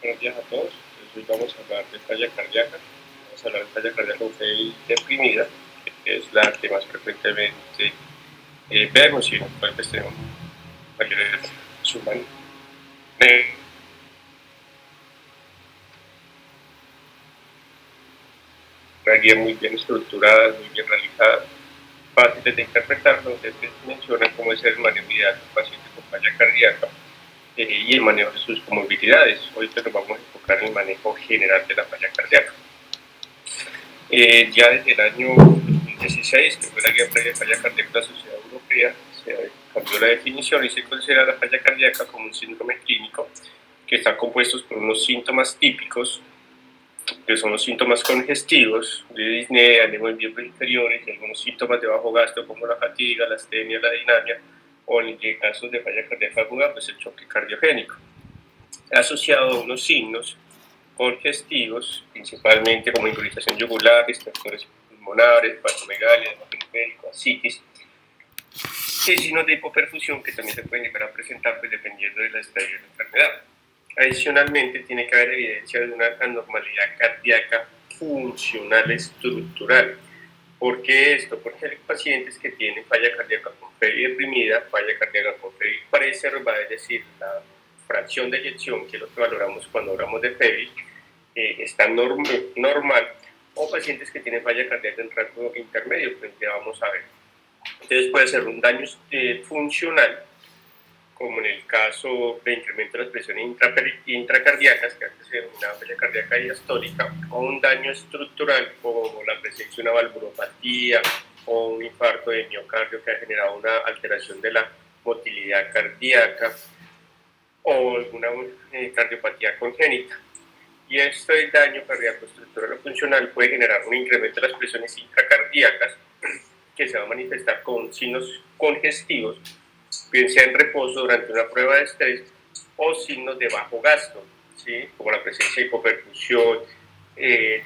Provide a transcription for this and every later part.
Buenos días a todos. Hoy vamos a hablar de falla cardíaca. Vamos a hablar de falla cardíaca con fe deprimida, que es la que más frecuentemente vemos y en la cual pues, tenemos mayores humanos. Una guía muy bien estructurada, muy bien realizada, fáciles de interpretar, donde se menciona cómo es el manejo ideal de un paciente con falla cardíaca y el manejo de sus comorbilidades. Hoy pues, nos vamos a enfocar en el manejo general de la falla cardíaca. Ya desde el año 2016, que fue la guía previa de falla cardíaca de la Sociedad Europea, se cambió la definición y se considera la falla cardíaca como un síndrome clínico que está compuesto por unos síntomas típicos, que son los síntomas congestivos de disnea, de miembros inferiores, y algunos síntomas de bajo gasto como la fatiga, la astenia, la dinamia, o en casos de falla cardíaca aguda, pues el choque cardiogénico. Asociado a unos signos congestivos, principalmente como infiltración yugular, distractores pulmonares, hepatomegalia, edema periférico, ascitis, y signos de hipoperfusión que también se pueden llegar a presentar pues, dependiendo del estadio de la enfermedad. Adicionalmente, tiene que haber evidencia de una anormalidad cardíaca funcional estructural. ¿Por qué esto? Porque hay pacientes que tienen falla cardíaca con FEBI deprimida, falla cardíaca con FEBI preservada, es decir, la fracción de eyección, que es lo que valoramos cuando hablamos de FEBI, está normal, o pacientes que tienen falla cardíaca en rango intermedio, pues ya vamos a ver. Entonces puede ser un daño funcional, como en el caso de incremento de las presiones intracardíacas, que antes se denominaba falla cardíaca diastólica, o un daño estructural como la presencia de una valvulopatía o un infarto de miocardio que ha generado una alteración de la motilidad cardíaca o alguna cardiopatía congénita. Y este daño cardíaco estructural o funcional puede generar un incremento de las presiones intracardíacas que se va a manifestar con signos congestivos, bien sea en reposo durante una prueba de estrés o signos de bajo gasto, ¿sí? Como la presencia de hipoperfusión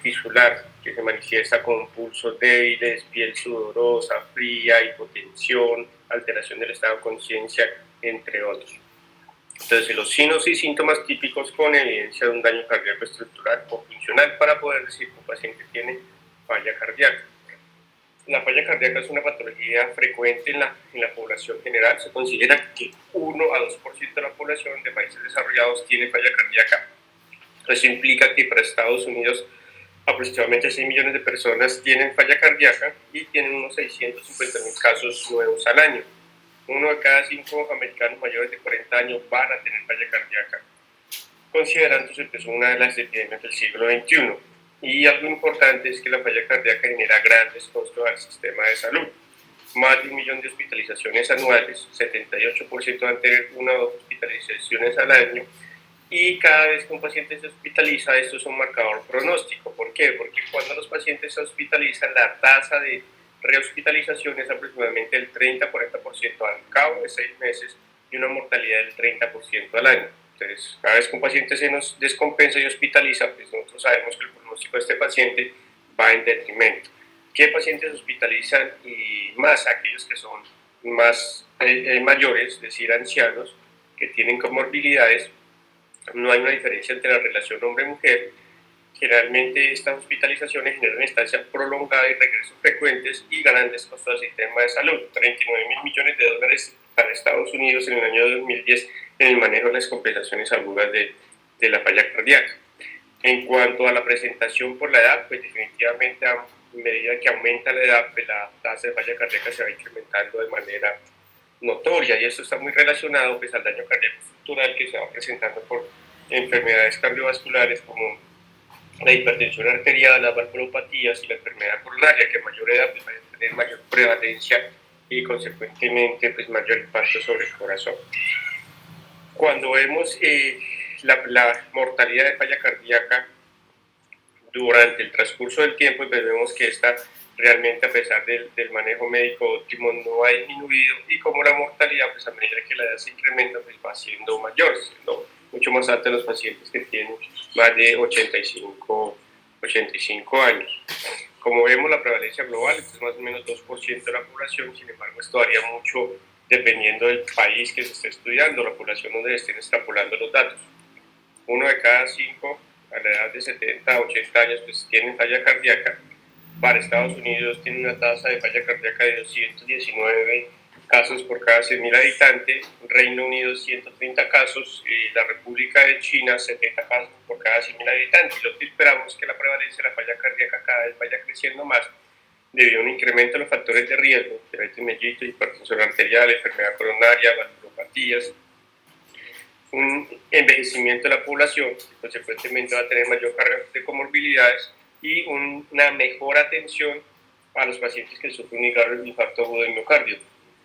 tisular, que se manifiesta con pulsos débiles, piel sudorosa, fría, hipotensión, alteración del estado de conciencia, entre otros. Entonces, los signos y síntomas típicos con evidencia de un daño cardíaco estructural o funcional para poder decir que un paciente tiene falla cardíaca. La falla cardíaca es una patología frecuente en la población general. Se considera que 1 a 2% de la población de países desarrollados tiene falla cardíaca. Eso implica que para Estados Unidos aproximadamente 6 millones de personas tienen falla cardíaca y tienen unos 650,000 casos nuevos al año. 1 de cada 5 americanos mayores de 40 años van a tener falla cardíaca, considerándose que es una de las epidemias del siglo XXI. Y algo importante es que la falla cardíaca genera grandes costos al sistema de salud. Más de 1 millón de hospitalizaciones anuales, 78% van a tener 1 o 2 hospitalizaciones al año, y cada vez que un paciente se hospitaliza, esto es un marcador pronóstico. ¿Por qué? Porque cuando los pacientes se hospitalizan, la tasa de rehospitalización es aproximadamente el 30-40% al cabo de 6 meses y una mortalidad del 30% al año. Entonces, cada vez que un paciente se nos descompensa y hospitaliza, pues nosotros sabemos que el pronóstico de este paciente va en detrimento. ¿Qué pacientes hospitalizan? Y más aquellos que son más mayores, es decir, ancianos, que tienen comorbilidades. No hay una diferencia entre la relación hombre-mujer. Generalmente estas hospitalizaciones generan estancia prolongada y regresos frecuentes y grandes costos al sistema de salud. 39,000 millones de dólares para Estados Unidos en el año 2010 en el manejo de las compensaciones agudas de la falla cardíaca. En cuanto a la presentación por la edad, pues definitivamente a medida que aumenta la edad, pues la tasa de falla cardíaca se va incrementando de manera notoria, y esto está muy relacionado pues, al daño cardíaco estructural que se va presentando por enfermedades cardiovasculares como la hipertensión arterial, las valvulopatías y la enfermedad coronaria, que a mayor edad pues, va a tener mayor prevalencia y consecuentemente pues, mayor impacto sobre el corazón. Cuando vemos la mortalidad de falla cardíaca durante el transcurso del tiempo, pues vemos que esta realmente, a pesar del manejo médico óptimo, no ha disminuido, y como la mortalidad, pues a medida que la edad se incrementa, pues va siendo mayor, siendo mucho más alta en los pacientes que tienen más de 85 años. como vemos, la prevalencia global es más o menos 2% de la población. Sin embargo, esto varía mucho dependiendo del país que se esté estudiando, la población donde estén extrapolando los datos. 1 de cada 5 a la edad de 70 a 80 años pues tienen falla cardíaca. Para Estados Unidos tiene una tasa de falla cardíaca de 219 casos por cada 100.000 habitantes, Reino Unido 130 casos, y la República de China 70 casos por cada 100.000 habitantes. Lo que esperamos es que la prevalencia de la falla cardíaca cada vez vaya creciendo más debido a un incremento de los factores de riesgo, diabetes mellitus, hipertensión arterial, enfermedad coronaria, valvulopatías, un envejecimiento de la población, que consecuentemente va a tener mayor carga de comorbilidades y una mejor atención a los pacientes que sufren un infarto agudo de miocardio.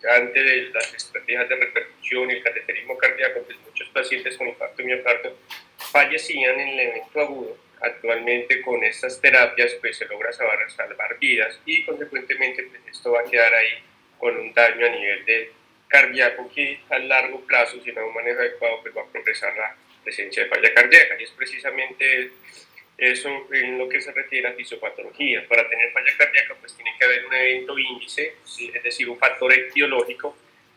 Antes de las estrategias de repercusión y el cateterismo cardíaco, pues muchos pacientes con infarto de miocardio fallecían en el evento agudo. Actualmente con estas terapias pues se logra salvar vidas y consecuentemente pues, esto va a quedar ahí con un daño a nivel de cardíaco que a largo plazo, si no hay un manejo adecuado, pues va a progresar la presencia de falla cardíaca. Y es precisamente eso en lo que se refiere a fisiopatología. Para tener falla cardíaca pues tiene que haber un evento índice, es decir, un factor etiológico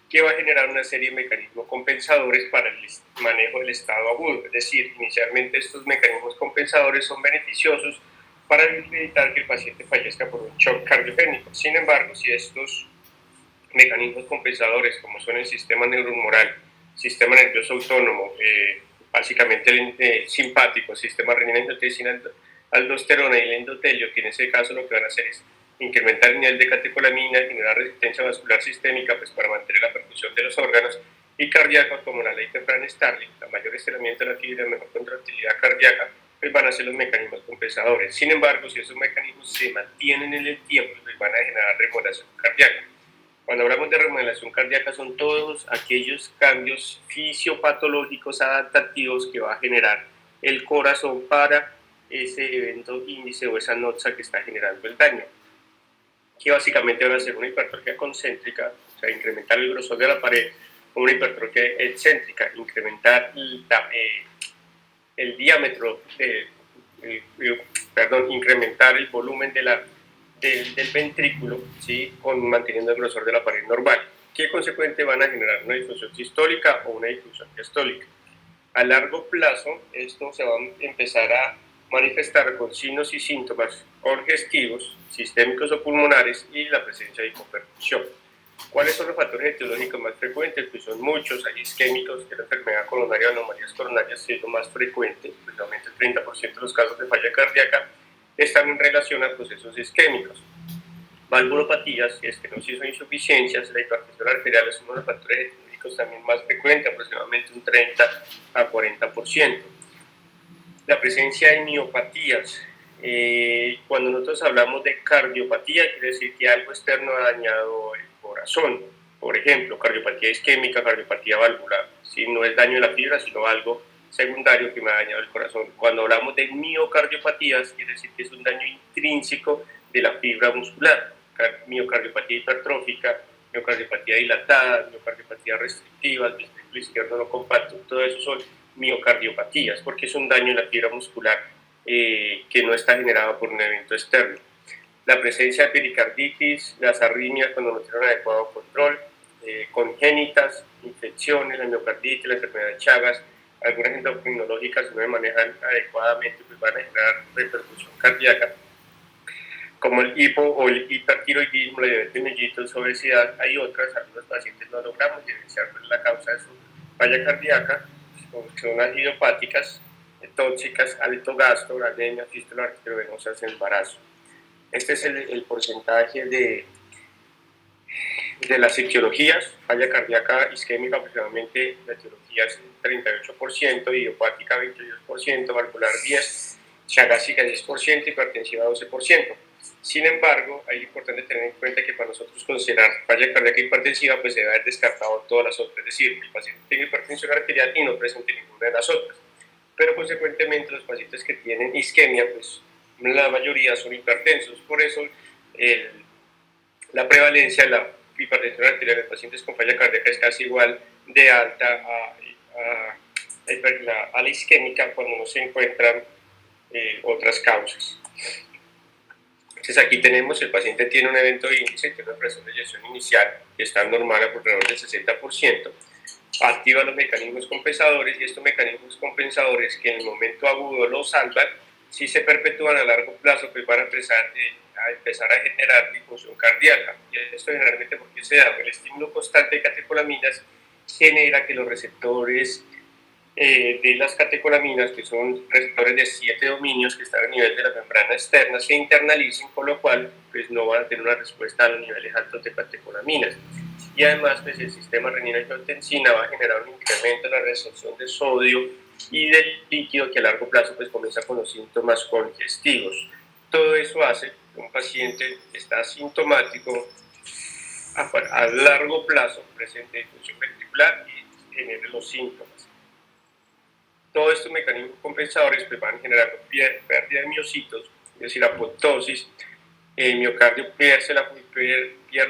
que va a generar una serie de mecanismos compensadores para el manejo del estado agudo. Es decir, inicialmente estos mecanismos compensadores son beneficiosos para evitar que el paciente fallezca por un shock cardiogénico. Sin embargo, si estos mecanismos compensadores, como son el sistema neurohumoral, sistema nervioso autónomo, básicamente el simpático, el sistema renina, angiotensina, aldosterona y el endotelio, que en ese caso lo que van a hacer es incrementar el nivel de catecolamina, generar resistencia vascular sistémica pues, para mantener la perfusión de los órganos, y cardíacos como la ley de Fran-Starling, la mayor estiramiento de la fibra, mejor contractilidad cardíaca, pues van a ser los mecanismos compensadores. Sin embargo, si esos mecanismos se mantienen en el tiempo, pues van a generar remodelación cardíaca. Cuando hablamos de remodelación cardíaca son todos aquellos cambios fisiopatológicos adaptativos que va a generar el corazón para ese evento índice o esa noxa que está generando el daño, que básicamente va a ser una hipertrofia concéntrica, o sea, incrementar el grosor de la pared, o una hipertrofia excéntrica, incrementar el diámetro, incrementar el volumen del ventrículo, ¿sí? Manteniendo el grosor de la pared normal, que consecuentemente van a generar una disfunción sistólica o una disfunción diastólica. A largo plazo, esto se va a empezar a manifestar con signos y síntomas congestivos, sistémicos o pulmonares y la presencia de hipoperfusión. ¿Cuáles son los factores etiológicos más frecuentes? Pues son muchos, hay isquémicos, que la enfermedad coronaria o anomalías coronarias es lo más frecuente, principalmente el 30% de los casos de falla cardíaca están en relación a procesos isquémicos. Valvulopatías, estenosis o insuficiencias, la hipertensión arterial es uno de los factores etiológicos también más frecuentes, aproximadamente un 30 a 40%. La presencia de miopatías, cuando nosotros hablamos de cardiopatía, quiere decir que algo externo ha dañado el corazón. Por ejemplo, cardiopatía isquémica, cardiopatía valvular. Si no es daño de la fibra, sino algo secundario que me ha dañado el corazón. Cuando hablamos de miocardiopatías, quiere decir que es un daño intrínseco de la fibra muscular. Miocardiopatía hipertrófica, miocardiopatía dilatada, miocardiopatía restrictiva, el ventrículo izquierdo no compacto, todo eso son miocardiopatías, porque es un daño en la fibra muscular que no está generado por un evento externo. La presencia de pericarditis, las arritmias cuando no tienen adecuado control, congénitas, infecciones, la miocarditis, la enfermedad de Chagas, algunas endocrinológicas si no se manejan adecuadamente pues van a generar repercusión cardíaca, como el hipo o el hipertiroidismo, la diabetes mellitus, obesidad. Hay otras, algunos pacientes no logramos evidenciar la causa de su falla cardíaca, son las idiopáticas, tóxicas, alto gasto, anemia, fístula arteriovenosas en embarazo. Este es el porcentaje de las etiologías. Falla cardíaca isquémica aproximadamente la etiología es 38%, idiopática 22%, valvular 10%, chagásica 10%, hipertensiva 12%. Sin embargo, es importante tener en cuenta que para nosotros considerar falla cardíaca hipertensiva pues se debe haber descartado todas las otras, es decir, que el paciente tenga hipertensión arterial y no presente ninguna de las otras. Pero consecuentemente los pacientes que tienen isquemia, pues la mayoría son hipertensos, por eso la prevalencia de la hipertensión arterial en pacientes con falla cardíaca es casi igual de alta a la isquémica cuando no se encuentran otras causas. Entonces aquí tenemos, el paciente tiene un evento de índice, tiene una presión de eyección inicial que está normal a alrededor del 60%, activa los mecanismos compensadores y estos mecanismos compensadores que en el momento agudo los salvan, si se perpetúan a largo plazo, pues van a empezar a generar disfunción cardíaca. Y esto generalmente porque se da el estímulo constante de catecolaminas genera que los receptores de las catecolaminas, que son receptores de 7 dominios que están a nivel de la membrana externa, se internalicen, con lo cual pues, no van a tener una respuesta a los niveles altos de catecolaminas. Y además pues, el sistema renina-angiotensina va a generar un incremento en la resorción de sodio y del líquido que a largo plazo pues, comienza con los síntomas congestivos. Todo eso hace que un paciente que está asintomático a largo plazo presente disfunción ventricular y genere los síntomas. Todos estos mecanismos compensadores pues, van generando pérdida de miocitos, es decir, apoptosis. El miocardio pierde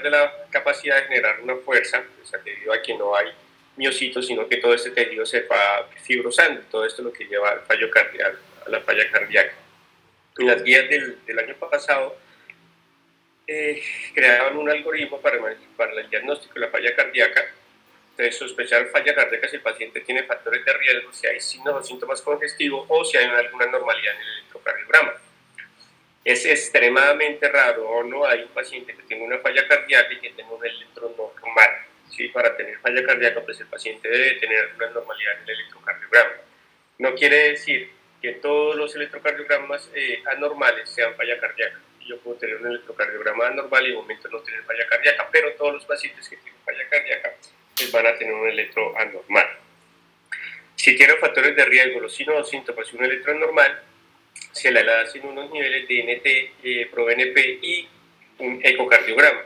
la capacidad de generar una fuerza, pues, debido a que no hay miocitos, sino que todo este tejido se va fibrosando. Todo esto es lo que lleva al fallo cardíaco, a la falla cardíaca. En las guías del año pasado creaban un algoritmo para el diagnóstico de la falla cardíaca. Entonces, sospechar falla cardíaca si el paciente tiene factores de riesgo, si hay signos o síntomas congestivos o si hay alguna anormalidad en el electrocardiograma. Es extremadamente raro o no hay un paciente que tenga una falla cardíaca y que tenga un electro normal. ¿Sí? Para tener falla cardíaca, pues el paciente debe tener alguna anormalidad en el electrocardiograma. No quiere decir que todos los electrocardiogramas anormales sean falla cardíaca. Yo puedo tener un electrocardiograma anormal y en un momento no tener falla cardíaca, pero todos los pacientes que tienen falla cardíaca pues van a tener un electro anormal. Si tienen factores de riesgo, los signos o síntomas y un electro anormal, se le hacen unos niveles de NT, ProBNP y un ecocardiograma.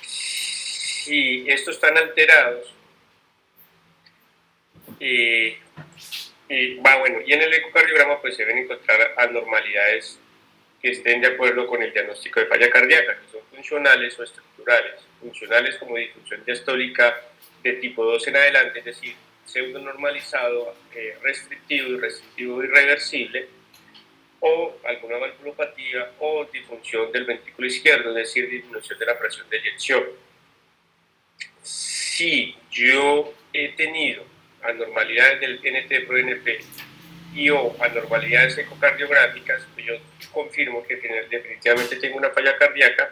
Si estos están alterados, y en el ecocardiograma pues se deben encontrar anormalidades que estén de acuerdo con el diagnóstico de falla cardíaca, que son funcionales o estructurales. Funcionales como disfunción diastólica de tipo 2 en adelante, es decir, pseudo normalizado, restrictivo irreversible, o alguna valvulopatía o disfunción del ventrículo izquierdo, es decir, disminución de la presión de eyección. Si yo he tenido anormalidades del NT-proBNP y o anormalidades ecocardiográficas, pues yo confirmo que definitivamente tengo una falla cardíaca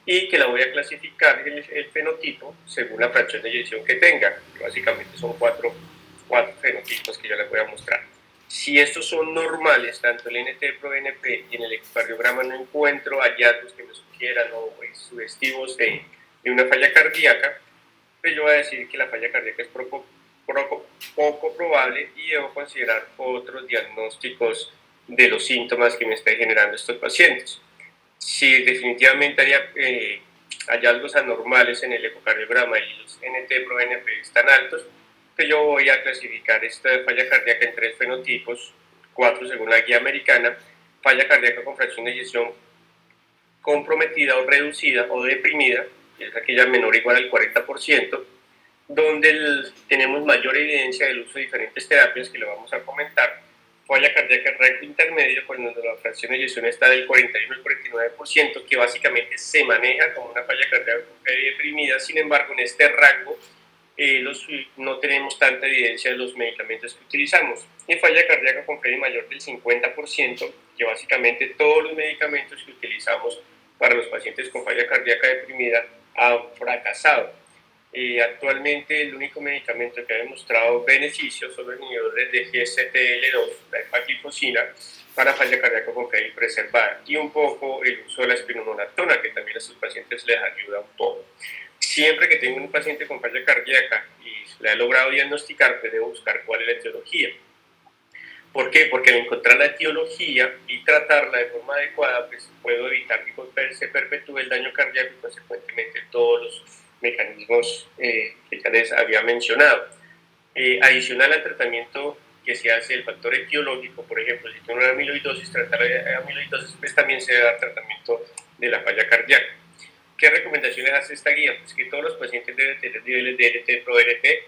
y que la voy a clasificar el fenotipo según la fracción de eyección que tenga. Básicamente son cuatro fenotipos que yo les voy a mostrar. Si estos son normales, tanto el NT-proBNP y en el ecocardiograma no encuentro hallazgos que me sugieran o sugestivos de una falla cardíaca, pues yo voy a decir que la falla cardíaca es poco probable y debo considerar otros diagnósticos de los síntomas que me están generando estos pacientes. Si definitivamente hay hallazgos anormales en el ecocardiograma y los NT-proBNP están altos, que yo voy a clasificar esta falla cardíaca en 3 fenotipos, 4 según la guía americana: falla cardíaca con fracción de eyección comprometida o reducida o deprimida, que es aquella menor o igual al 40%, donde tenemos mayor evidencia del uso de diferentes terapias que le vamos a comentar. Falla cardíaca en rango intermedio, cuando la fracción de eyección está del 41 al 49%, que básicamente se maneja como una falla cardíaca deprimida. Sin embargo, en este rango no tenemos tanta evidencia de los medicamentos que utilizamos. Y falla cardíaca con PRI mayor del 50%, que básicamente todos los medicamentos que utilizamos para los pacientes con falla cardíaca deprimida han fracasado. Actualmente el único medicamento que ha demostrado beneficios son los inhibidores de GSTL2, la empaglifosina, para falla cardíaca con PRI preservada, y un poco el uso de la espironolactona, que también a sus pacientes les ayuda un poco. Siempre que tengo un paciente con falla cardíaca y le he logrado diagnosticar, pues debo buscar cuál es la etiología. ¿Por qué? Porque al encontrar la etiología y tratarla de forma adecuada, pues puedo evitar que se perpetúe el daño cardíaco y consecuentemente todos los mecanismos que ya les había mencionado. Adicional al tratamiento que se hace del factor etiológico, por ejemplo, si tengo una amiloidosis, tratar la amiloidosis, pues también se da tratamiento de la falla cardíaca. ¿Qué recomendaciones hace esta guía? Pues que todos los pacientes deben tener niveles de NT-proBNP.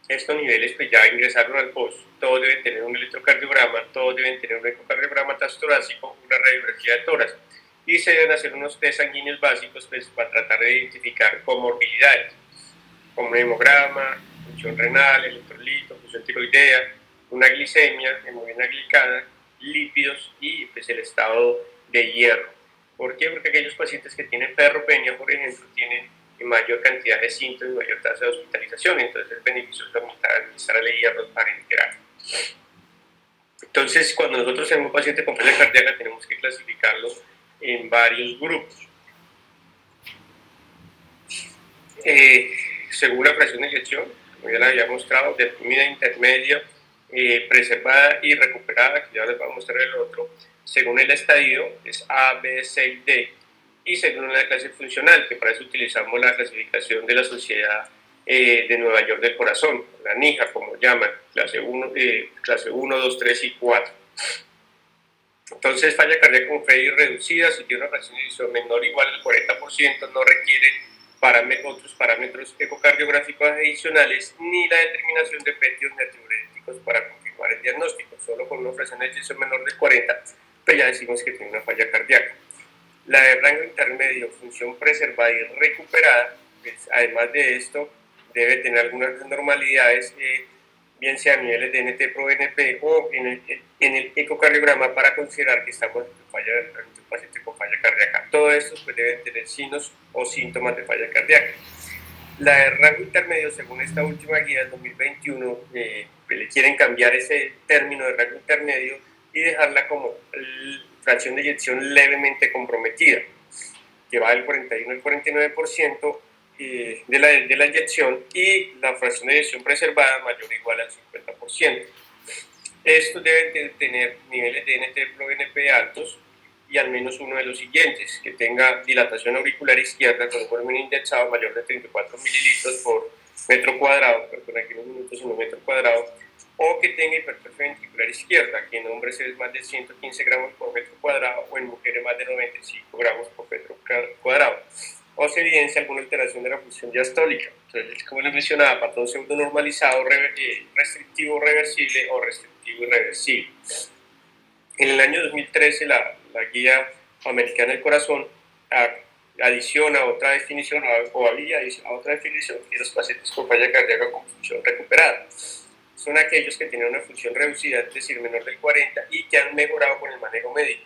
Estos niveles pues ya ingresaron al post, todos deben tener un electrocardiograma, todos deben tener un ecocardiograma transtorácico, una radiografía de tórax. y se deben hacer unos test sanguíneos básicos pues, para tratar de identificar comorbilidades, como un hemograma, función renal, electrolito, función tiroidea, una glicemia, hemoglobina glicada, lípidos y pues, el estado de hierro. ¿Por qué? Porque aquellos pacientes que tienen ferropenia, por ejemplo, tienen mayor cantidad de síntomas y mayor tasa de hospitalización, entonces es beneficioso administrarle hierro parenteral. Entonces, cuando nosotros tenemos un paciente con falla cardíaca, tenemos que clasificarlo en varios grupos. Según la fracción de eyección, como ya la había mostrado, deprimida, intermedia, preservada y recuperada, que ya les voy a mostrar el otro, según el estadio, es A, B, C y D, y según la clase funcional, que para eso utilizamos la clasificación de la Sociedad de Nueva York del Corazón, la NIJA, como llaman, clase 1, 2, 3 y 4. Entonces, falla cardíaca con FEI reducida, si tiene una fracción de eyección menor o igual al 40%, no requiere otros parámetros ecocardiográficos adicionales ni la determinación de péptidos natriuréticos para confirmar el diagnóstico. Solo con una fracción de eyección menor de 40, pues ya decimos que tiene una falla cardíaca. La de rango intermedio, función preservada y recuperada, pues, además de esto, debe tener algunas anormalidades, bien sea a niveles de NT-proBNP o en el ecocardiograma para considerar que estamos ante un paciente con falla cardíaca. Todo esto pues, deben tener signos o síntomas de falla cardíaca. La de rango intermedio, según esta última guía del 2021, le quieren cambiar ese término de rango intermedio y dejarla como fracción de eyección levemente comprometida, que va del 41 al 49% de la eyección, y la fracción de eyección preservada mayor o igual al 50%. Estos deben tener niveles de NT-proBNP altos y al menos uno de los siguientes: que tenga dilatación auricular izquierda con un volumen indexado mayor de 34 mililitros por metro cuadrado, perdón, aquí no minutos sino metro cuadrado, o que tenga hipertrofia ventricular izquierda, que en hombres es más de 115 gramos por metro cuadrado o en mujeres más de 95 gramos por metro cuadrado, o se evidencia alguna alteración de la función diastólica. Entonces, como les mencionaba, patrón pseudo normalizado, restrictivo reversible o restrictivo irreversible. En el año 2013, la Guía Americana del Corazón adiciona otra definición, o había adicionado otra definición, que los pacientes con falla cardíaca con función recuperada son aquellos que tienen una función reducida, es decir, menor del 40, y que han mejorado con el manejo médico.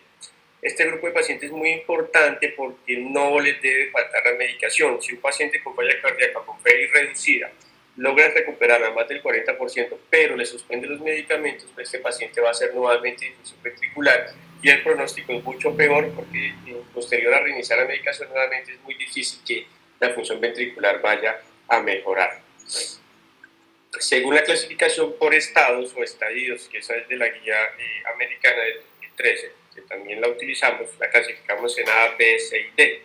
Este grupo de pacientes es muy importante porque no les debe faltar la medicación. Si un paciente con falla cardíaca con FEI reducida logra recuperar a más del 40%, pero le suspende los medicamentos, pues este paciente va a ser nuevamente difusión ventricular y el pronóstico es mucho peor porque posterior a reiniciar la medicación nuevamente es muy difícil que la función ventricular vaya a mejorar. Según la clasificación por estados o estadios, que esa es de la guía americana del 2013, que también la utilizamos, la clasificamos en A, B, C y D.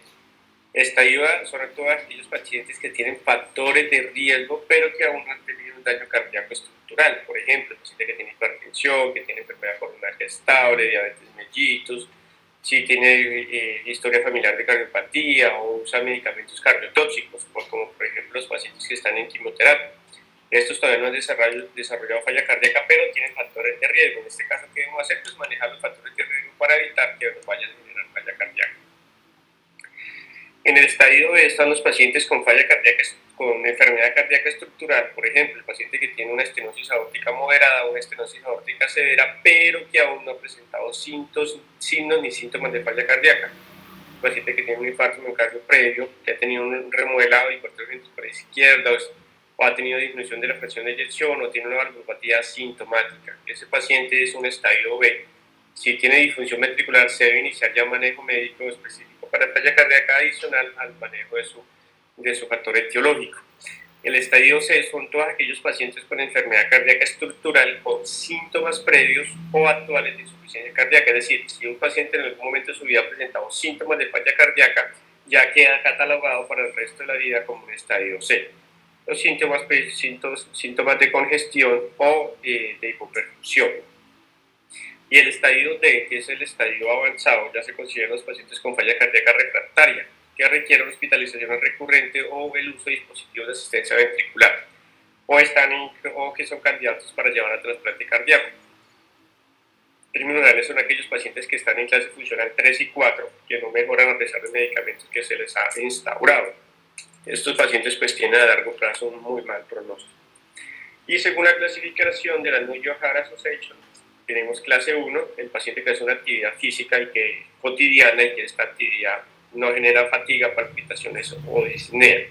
Estadio A son todos aquellos pacientes que tienen factores de riesgo, pero que aún no han tenido un daño cardíaco estructural. Por ejemplo, el paciente que tiene hipertensión, que tiene enfermedad coronaria estable, diabetes mellitus, si tiene historia familiar de cardiopatía o usa medicamentos cardiotóxicos, como por ejemplo los pacientes que están en quimioterapia. Estos todavía no han desarrollado falla cardíaca, pero tienen factores de riesgo. En este caso, ¿qué debemos hacer? Pues manejar los factores de riesgo para evitar que nos vayan a generar falla cardíaca. En el estadio B están los pacientes con falla cardíaca, con enfermedad cardíaca estructural, por ejemplo, el paciente que tiene una estenosis aórtica moderada o una estenosis aórtica severa, pero que aún no ha presentado signos ni síntomas de falla cardíaca. El paciente que tiene un infarto miocardio previo, que ha tenido un remodelado de hipertrofia ventricular izquierda, o ha tenido disminución de la fracción de eyección, o tiene una valvulopatía asintomática. Ese paciente es un estadio B. Si tiene disfunción ventricular, se debe iniciar ya un manejo médico específico para falla cardíaca adicional al manejo de su factor etiológico. El estadio C son todos aquellos pacientes con enfermedad cardíaca estructural con síntomas previos o actuales de insuficiencia cardíaca. Es decir, si un paciente en algún momento de su vida ha presentado síntomas de falla cardíaca, ya queda catalogado para el resto de la vida como un estadio C. Los síntomas de congestión o de hipoperfusión. Y el estadio D, que es el estadio avanzado, ya se consideran los pacientes con falla cardíaca refractaria, que requieren hospitalización recurrente o el uso de dispositivos de asistencia ventricular, o que son candidatos para llevar a trasplante cardíaco. pulmonares son aquellos pacientes que están en clase funcional 3 y 4, que no mejoran a pesar de medicamentos que se les ha instaurado. Estos pacientes pues tienen a largo plazo un muy mal pronóstico. Y según la clasificación de la New York Heart Association, tenemos clase 1, el paciente que hace una actividad física y que cotidiana y que esta actividad no genera fatiga, palpitaciones o disnea.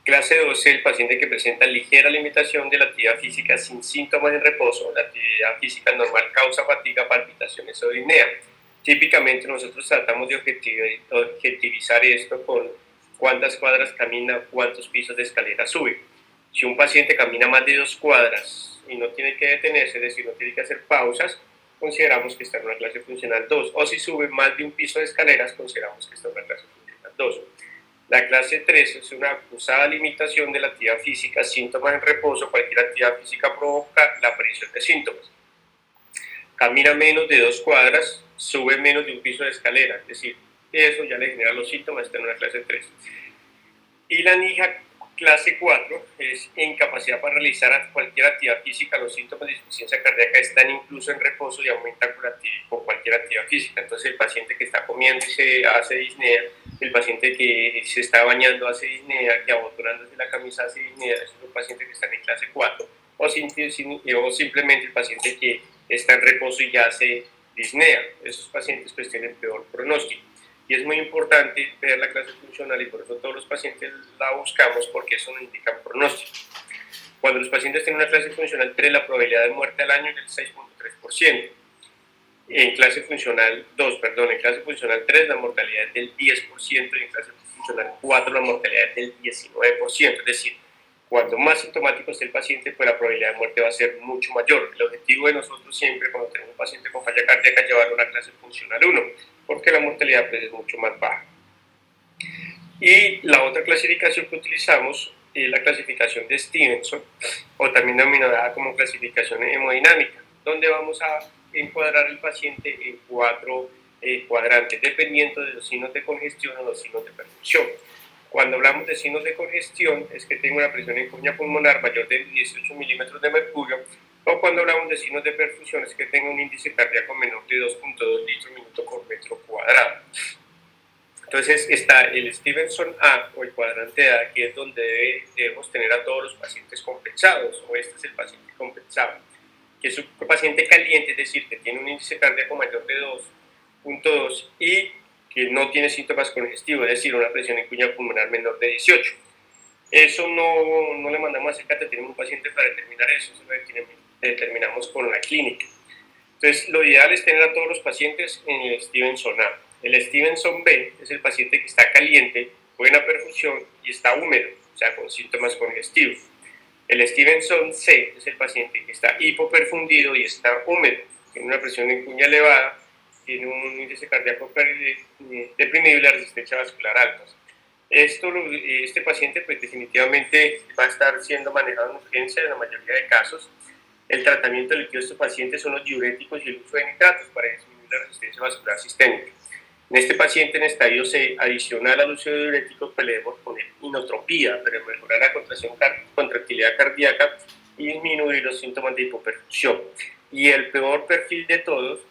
Clase 2, el paciente que presenta ligera limitación de la actividad física sin síntomas en reposo. La actividad física normal causa fatiga, palpitaciones o disnea. Típicamente nosotros tratamos de objetivizar esto con cuántas cuadras camina, cuántos pisos de escalera sube. Si un paciente camina más de 2 cuadras y no tiene que detenerse, es decir, no tiene que hacer pausas, consideramos que está en una clase funcional 2. O si sube más de un piso de escaleras, consideramos que está en una clase funcional 2. La clase 3 es una acusada limitación de la actividad física, síntomas en reposo. Cualquier actividad física provoca la aparición de síntomas. Camina menos de 2 cuadras, sube menos de un piso de escalera, es decir, eso ya le genera los síntomas, está en una clase 3. Y la NIJA clase 4 es incapacidad para realizar cualquier actividad física. Los síntomas de insuficiencia cardíaca están incluso en reposo y aumentan con cualquier actividad física. Entonces el paciente que está comiendo y se hace disnea, el paciente que se está bañando hace disnea, que abotonándose la camisa hace disnea, esos son pacientes que están en clase 4. O simplemente el paciente que está en reposo y ya hace disnea. Esos pacientes pues tienen peor pronóstico. Y es muy importante ver la clase funcional y por eso todos los pacientes la buscamos, porque eso nos indica pronóstico. Cuando los pacientes tienen una clase funcional 3, la probabilidad de muerte al año es del 6.3%. En clase funcional 2, en clase funcional 3 la mortalidad es del 10% y en clase funcional 4 la mortalidad es del 19%. Es decir, cuanto más sintomático esté el paciente, pues la probabilidad de muerte va a ser mucho mayor. El objetivo de nosotros siempre, cuando tenemos un paciente con falla cardíaca, es llevarlo a una clase funcional 1, porque la mortalidad pues, es mucho más baja. Y la otra clasificación que utilizamos es la clasificación de Stevenson, o también denominada como clasificación hemodinámica, donde vamos a encuadrar al paciente en 4 cuadrantes, dependiendo de los signos de congestión o los signos de perfusión. Cuando hablamos de signos de congestión, es que tengo una presión en cuña pulmonar mayor de 18 milímetros de mercurio, o cuando hablamos de signos de perfusión, es que tengo un índice cardíaco menor de 2.2 litros minuto por metro cuadrado. Entonces está el Stevenson A, o el cuadrante A, que es donde debemos tener a todos los pacientes compensados, o este es el paciente compensado, que es un paciente caliente, es decir, que tiene un índice cardíaco mayor de 2.2 y que no tiene síntomas congestivos, es decir, una presión en cuña pulmonar menor de 18. Eso no le mandamos a hacer cateterismo a un paciente para determinar eso lo determinamos con la clínica. Entonces, lo ideal es tener a todos los pacientes en el Stevenson A. El Stevenson B es el paciente que está caliente, buena perfusión y está húmedo, o sea, con síntomas congestivos. El Stevenson C es el paciente que está hipoperfundido y está húmedo, tiene una presión en cuña elevada, tiene un índice cardíaco deprimido y la resistencia vascular alta. Este paciente pues definitivamente va a estar siendo manejado en urgencia en la mayoría de casos. El tratamiento líquido de estos pacientes son los diuréticos y el uso de nitratos para disminuir la resistencia vascular sistémica. En este paciente en estadio C, adicional al uso de diuréticos, pues le debemos poner inotropía para mejorar la contractilidad cardíaca y disminuir los síntomas de hipoperfusión. Y el peor perfil de todos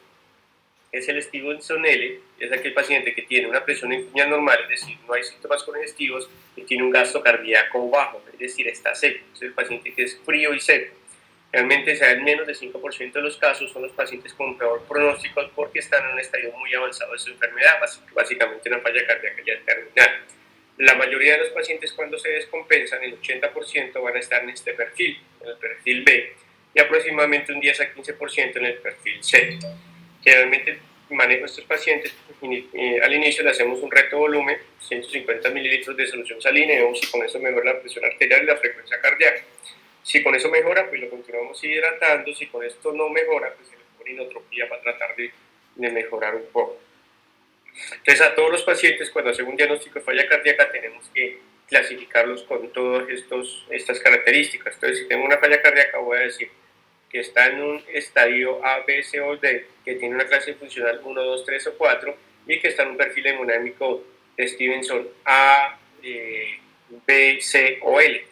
es el Stevenson L, es aquel paciente que tiene una presión en cuña normal, es decir, no hay síntomas congestivos, y tiene un gasto cardíaco bajo, es decir, está seco. Es el paciente que es frío y seco. Realmente, en menos del 5% de los casos son los pacientes con peor pronóstico porque están en un estadio muy avanzado de su enfermedad, básicamente una falla cardíaca ya terminal. La mayoría de los pacientes, cuando se descompensan, el 80% van a estar en este perfil, en el perfil B, y aproximadamente un 10 a 15% en el perfil C. Generalmente manejo a estos pacientes, al inicio le hacemos un reto volumen, 150 mililitros de solución salina, y vemos si con eso mejora la presión arterial y la frecuencia cardíaca. Si con eso mejora, pues lo continuamos hidratando. Si con esto no mejora, pues se le pone inotropía para tratar de mejorar un poco. Entonces, a todos los pacientes, cuando hacemos un diagnóstico de falla cardíaca, tenemos que clasificarlos con todas estas características. Entonces, si tengo una falla cardíaca, voy a decir que está en un estadio A, B, C o D, que tiene una clase funcional 1, 2, 3 o 4, y que está en un perfil hemodinámico de Stevenson A, B, C o L.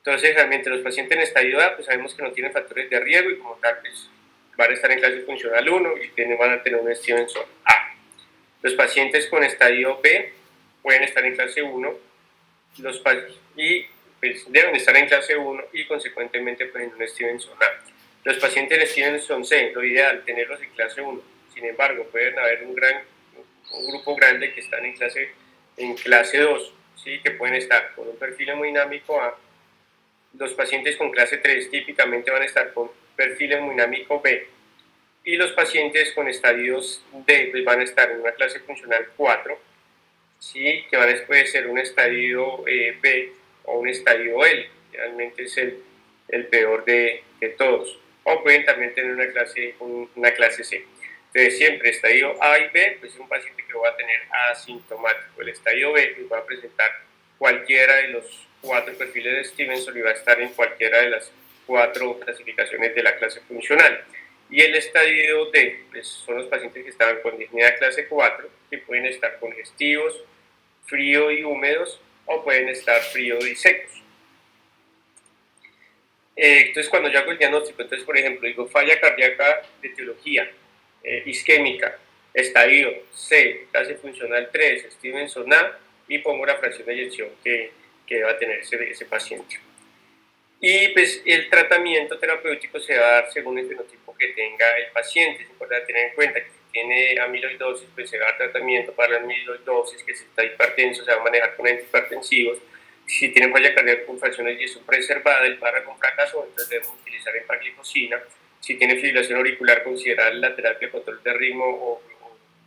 Entonces, realmente los pacientes en estadio A, pues sabemos que no tienen factores de riesgo y como tal, pues van a estar en clase funcional 1 y van a tener un Stevenson A. Los pacientes con estadio B pueden estar en clase 1 y pues, deben estar en clase 1 y consecuentemente pues, en un Stevenson A. Los pacientes en Stevenson C, lo ideal tenerlos en clase 1. Sin embargo, pueden haber un grupo grande que están en clase 2, ¿sí? Que pueden estar con un perfil hemodinámico A. Los pacientes con clase 3 típicamente van a estar con perfil hemodinámico B. Y los pacientes con estadios D pues van a estar en una clase funcional 4, ¿sí? Que puede ser un estadio B o un estadio L, realmente es el peor de todos. O pueden también tener una clase C. Entonces siempre estadio A y B, pues es un paciente que va a tener asintomático. El estadio B pues, va a presentar cualquiera de los 4 perfiles de Stevenson y va a estar en cualquiera de las 4 clasificaciones de la clase funcional. Y el estadio D pues, son los pacientes que estaban con disnea clase 4, que pueden estar congestivos, frío y húmedos, o pueden estar fríos y secos. Entonces, cuando yo hago el diagnóstico, entonces, por ejemplo, digo falla cardíaca de etiología, isquémica, estadio C, clase funcional 3, Stevenson A, y pongo la fracción de eyección que va a tener ese paciente. Y pues el tratamiento terapéutico se va a dar según el fenotipo que tenga el paciente. Es importante tener en cuenta que si tiene amiloidosis, pues se va a dar tratamiento para la amiloidosis, que si está hipertenso se va a manejar con antihipertensivos. Si tiene falla cardíaca con fracciones de eyección preservada, el párrafo fracasó, entonces debemos utilizar empaglifosina. Si tiene fibrilación auricular, considerar la terapia de control de ritmo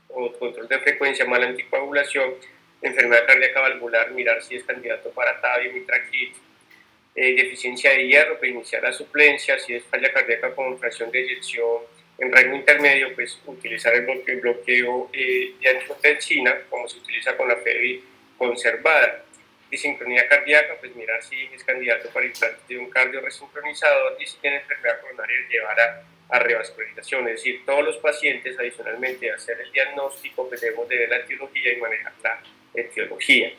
o control de frecuencia, mala anticoagulación. Enfermedad cardíaca valvular, mirar si es candidato para TAVI, mitraquid. Deficiencia de hierro, pues iniciar la suplencia. Si es falla cardíaca con fracción de eyección en rango intermedio, pues utilizar el bloqueo de angiotensina, como se utiliza con la FEBI conservada. Disincronía cardíaca, pues mirar si es candidato para implante de un cardio resincronizador, y si tiene enfermedad coronaria, llevar a revascularización. Es decir, todos los pacientes, adicionalmente a hacer el diagnóstico, pues debemos de ver la etiología y manejar la etiología.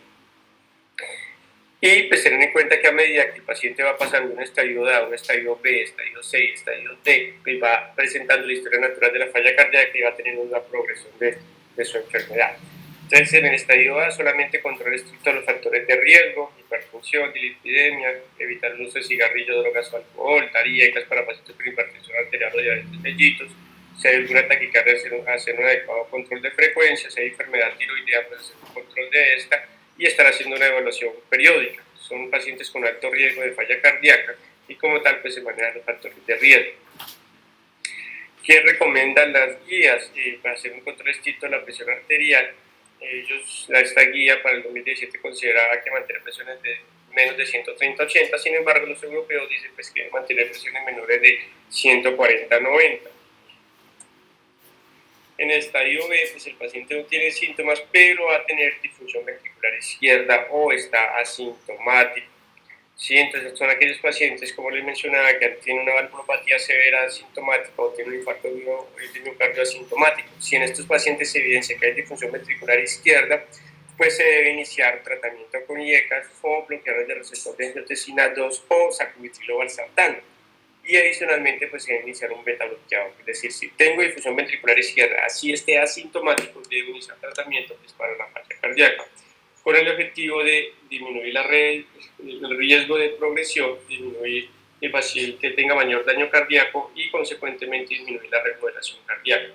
Y pues tener en cuenta que a medida que el paciente va pasando un estadio A, un estadio B, estadio C, estadio D, pues va presentando la historia natural de la falla cardíaca y va teniendo una progresión de su enfermedad. Entonces, en el estadio A solamente control estricto de los factores de riesgo, hipertensión, dislipidemia, evitar el uso de cigarrillo, drogas o alcohol, tariegas para pacientes con hipertensión arterial o diabetes mellitus. Si hay alguna taquicardia, hacer un adecuado control de frecuencia. Si hay enfermedad tiroidea, pues hacer un control de esta y estar haciendo una evaluación periódica. Son pacientes con alto riesgo de falla cardíaca y como tal pues se manejan los factores de riesgo. ¿Qué recomiendan las guías para hacer un control estricto de la presión arterial? Esta guía para el 2017 consideraba que mantener presiones de menos de 130-80, sin embargo los europeos dicen pues, que mantener presiones menores de 140-90. En el estadio B, pues el paciente no tiene síntomas, pero va a tener disfunción ventricular izquierda o está asintomático. Sí, entonces son aquellos pacientes, como les mencionaba, que tienen una valvulopatía severa asintomática o tienen un infarto de miocardio asintomático. Si en estos pacientes se evidencia que hay disfunción ventricular izquierda, pues se debe iniciar tratamiento con IECAS o bloqueadores de receptor de angiotensina 2 o sacubitrilo valsartano. Y adicionalmente pues se debe iniciar un beta bloqueado. Es decir, si tengo difusión ventricular izquierda, así esté asintomático, debo iniciar tratamiento pues, para la falla cardíaca, con el objetivo de disminuir el riesgo de progresión, disminuir que el paciente tenga mayor daño cardíaco y consecuentemente disminuir la remodelación cardíaca.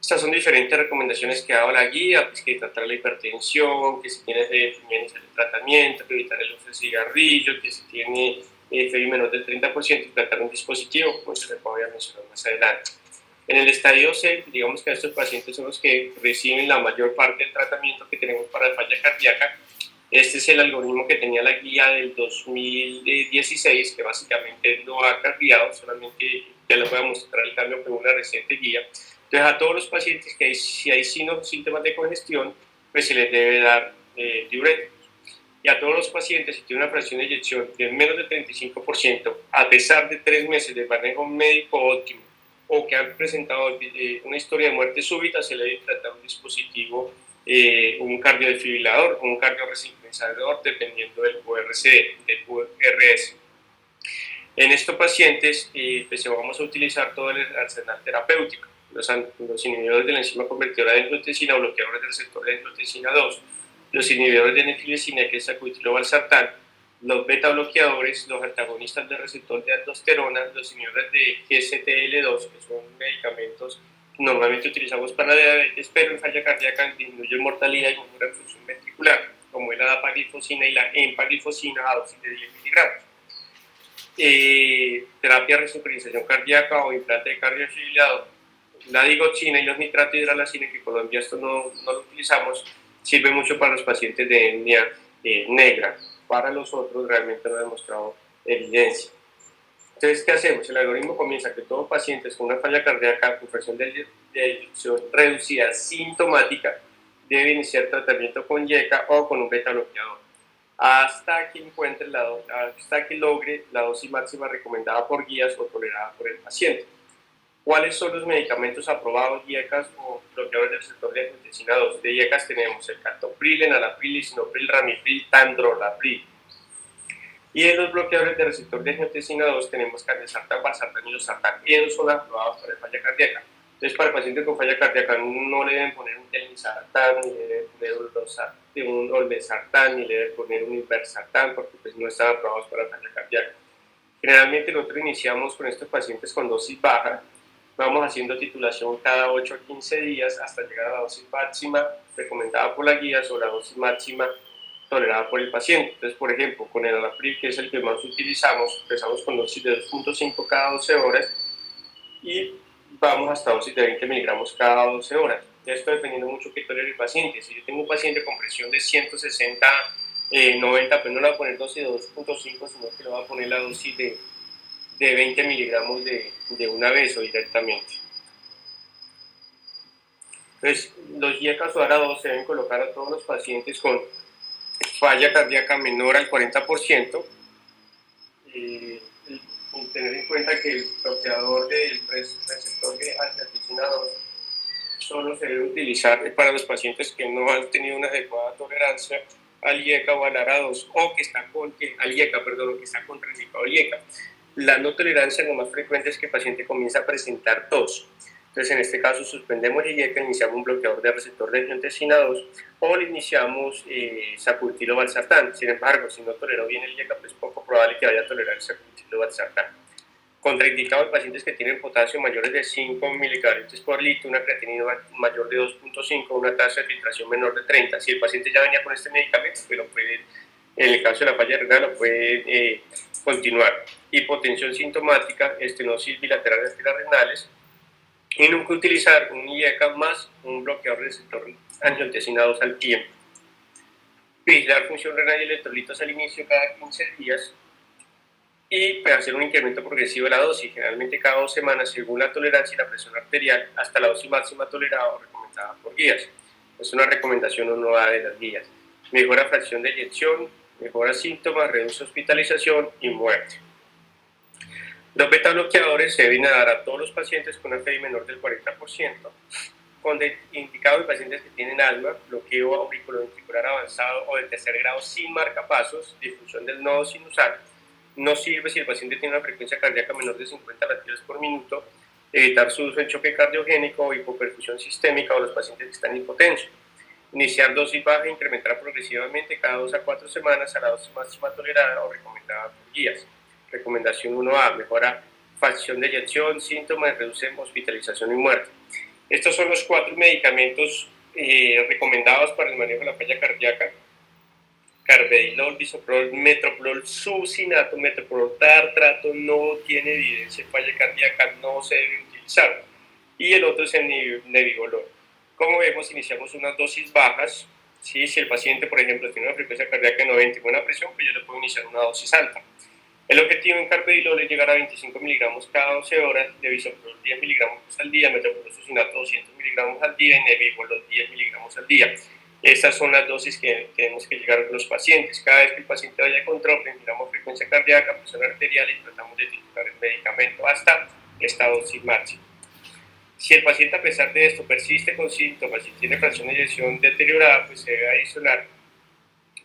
Estas son diferentes recomendaciones que ha dado la guía, pues que tratar la hipertensión, que si tiene iniciar el tratamiento, que evitar el uso de cigarrillos, que si tiene FI menos del 30%, tratar un dispositivo, pues se voy a mencionar más adelante. En el estadio C, digamos que estos pacientes son los que reciben la mayor parte del tratamiento que tenemos para la falla cardíaca. Este es el algoritmo que tenía la guía del 2016, que básicamente no ha cambiado, solamente ya les voy a mostrar el cambio con una reciente guía. Entonces, a todos los pacientes que si hay síntomas de congestión, pues se les debe dar diuréticos. Y a todos los pacientes, si tienen una fracción de eyección de menos del 35%, a pesar de 3 meses de manejo médico óptimo, o que han presentado una historia de muerte súbita, se le debe tratar un dispositivo, un cardiodesfibrilador o un cardioresincronizador, dependiendo del URS. En estos pacientes pues vamos a utilizar todo el arsenal terapéutico, los inhibidores de la enzima convertidora de angiotensina o bloqueadores del receptor de angiotensina 2, los inhibidores de nefilesina, que es sacubitril/valsartán, los beta bloqueadores, los antagonistas del receptor de aldosterona, los inhibidores de GSTL2, que son medicamentos que normalmente utilizamos para la diabetes, pero en falla cardíaca disminuyen mortalidad y mejora función ventricular, como es la dapaglifosina y la empaglifosina a dosis de 10 miligramos. Terapia de resincronización cardíaca o implante de cardiofibrillado, la digoxina y los nitratos de hidralacina, que en Colombia esto no lo utilizamos, sirve mucho para los pacientes de etnia negra. Para los otros realmente no ha demostrado evidencia. Entonces, ¿qué hacemos? El algoritmo comienza que todos pacientes con una falla cardíaca con fracción de eyección reducida sintomática deben iniciar tratamiento con YECA o con un beta bloqueador hasta que hasta que logre la dosis máxima recomendada por guías o tolerada por el paciente. ¿Cuáles son los medicamentos aprobados, YECAS o bloqueadores del receptor de angiotensina 2? De YECAS tenemos el captopril, enalapril, lisinopril, ramipril, tandrolapril. Y en los bloqueadores de receptor de angiotensina 2 tenemos candesartán, valsartán y losartán. Ellos son aprobados para la falla cardíaca. Entonces, para el paciente con falla cardíaca no le deben poner un telmisartán, ni le deben poner un olmesartán, ni le deben poner un irbesartán, porque pues, no están aprobados para la falla cardíaca. Generalmente nosotros iniciamos con estos pacientes con dosis baja, vamos haciendo titulación cada 8 a 15 días hasta llegar a la dosis máxima recomendada por la guía o la dosis máxima tolerada por el paciente. Entonces, por ejemplo, con el enalapril, que es el que más utilizamos, empezamos con dosis de 2.5 cada 12 horas y vamos hasta dosis de 20 miligramos cada 12 horas. Esto dependiendo mucho que tolere el paciente. Si yo tengo un paciente con presión de 160, 90, pues no le voy a poner dosis de 2.5, sino que le voy a poner la dosis de 20 miligramos de una vez o directamente. Entonces, los YECAS o ARA2 se deben colocar a todos los pacientes con falla cardíaca menor al 40%. Tener en cuenta que el bloqueador del receptor de angiotensina 2 solo se debe utilizar para los pacientes que no han tenido una adecuada tolerancia al YECA o al ARA2 o que está al YECA, perdón, que está contraindicado al YECA. La no tolerancia lo más frecuente es que el paciente comienza a presentar tos. Entonces, en este caso, suspendemos el YECA, iniciamos un bloqueador de receptor de angiotensina 2 o le iniciamos sacubitril o valsartán. Sin embargo, si no toleró bien el YECA, pues es poco probable que vaya a tolerar el sacubitril o valsartán. Contraindicado en pacientes que tienen potasio mayores de 5 miligramos por litro, una creatinina mayor de 2.5, una tasa de filtración menor de 30. Si el paciente ya venía con este medicamento, pues lo puede, en el caso de la falla renal, lo puede continuar. Hipotensión sintomática, estenosis bilateral de filas renales, y nunca utilizar un YECA más un bloqueador receptor angiotensina 2 al tiempo. Vigilar función renal y electrolitos al inicio cada 15 días y hacer un incremento progresivo de la dosis, generalmente cada 2 semanas según la tolerancia y la presión arterial hasta la dosis máxima tolerada o recomendada por guías. Es una recomendación no dada de las guías. Mejora fracción de eyección, mejora síntomas, reduce hospitalización y muerte. Los beta bloqueadores se deben dar a todos los pacientes con una FEI menor del 40%, indicado en pacientes que tienen asma, bloqueo auriculoventricular avanzado o de tercer grado sin marcapasos, difusión del nodo sinusal. No sirve si el paciente tiene una frecuencia cardíaca menor de 50 latidos por minuto, evitar su uso en choque cardiogénico o hipoperfusión sistémica o los pacientes que están hipotensos. Iniciar dosis baja e incrementar progresivamente cada 2 a 4 semanas a la dosis máxima tolerada o recomendada por guías. Recomendación 1A, mejora fracción de eyección, síntomas, reduce hospitalización y muerte. Estos son los 4 medicamentos recomendados para el manejo de la falla cardíaca: carvedilol, bisoprolol, metoprolol, succinato, metoprolol, tartrato no tiene evidencia de falla cardíaca, no se debe utilizar. Y el otro es el nebivolol. Como vemos, iniciamos unas dosis bajas. ¿Sí? Si el paciente, por ejemplo, tiene una frecuencia cardíaca de 90 y buena presión, pues yo le puedo iniciar una dosis alta. El objetivo en carvedilol es llegar a 25 miligramos cada 12 horas, de bisoprolol 10 miligramos al día, metoprolol succinato 200 miligramos al día y nebivolol 10 miligramos al día. Estas son las dosis que tenemos que llegar a los pacientes. Cada vez que el paciente vaya con trope, miramos frecuencia cardíaca, presión arterial y tratamos de titular el medicamento hasta esta dosis máxima. Si el paciente, a pesar de esto, persiste con síntomas y tiene fracción de eyección deteriorada, pues se debe adicionar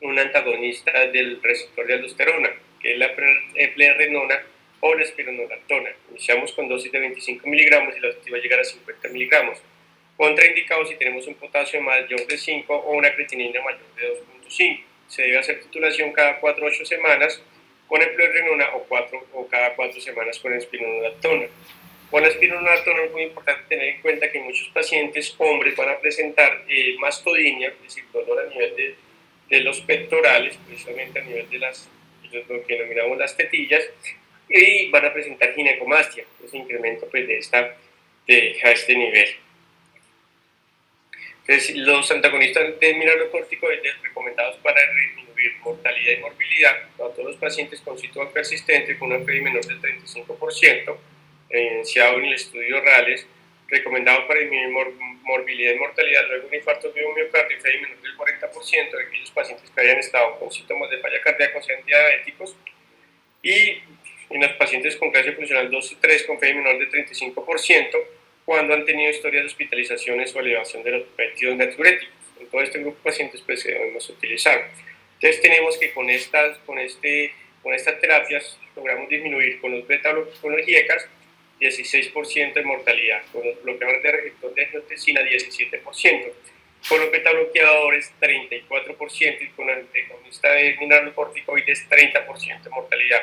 un antagonista del receptor de aldosterona, que es la eplerenona o la espironolactona. Iniciamos con dosis de 25 miligramos y la dosis va a llegar a 50 miligramos. Contraindicado si tenemos un potasio mayor de 5 o una creatinina mayor de 2.5. Se debe hacer titulación cada 4 a 8 semanas con emploerrenona o cada 4 semanas con espironolactona. Con la espironolactona es muy importante tener en cuenta que muchos pacientes hombres van a presentar mastodinia, es decir, dolor a nivel de los pectorales, precisamente a nivel de lo que denominamos las tetillas, y van a presentar ginecomastia, ese incremento pues, a este nivel. Entonces, los antagonistas del mineralocórtico recomendados para disminuir mortalidad y morbilidad a todos los pacientes con síntoma persistente con una FEI menor del 35%, evidenciado en el estudio RALES, recomendado para disminuir morbilidad y mortalidad luego de un infarto de miocardio, FEI menor del 40% de aquellos pacientes que hayan estado con síntomas de falla cardíaca o sean diabéticos, y en los pacientes con clase funcional 2 y 3 con FEI menor del 35%, cuando han tenido historias de hospitalizaciones o elevación de los péptidos natriuréticos. En todo este grupo de pacientes pues debemos utilizar. Entonces tenemos que con estas terapias logramos disminuir con los IECAS 16% de mortalidad, con los bloqueadores de receptor de angiotensina 17%, con los beta-bloqueadores 34% y con el antagonista de mineralocorticoides 30% de mortalidad.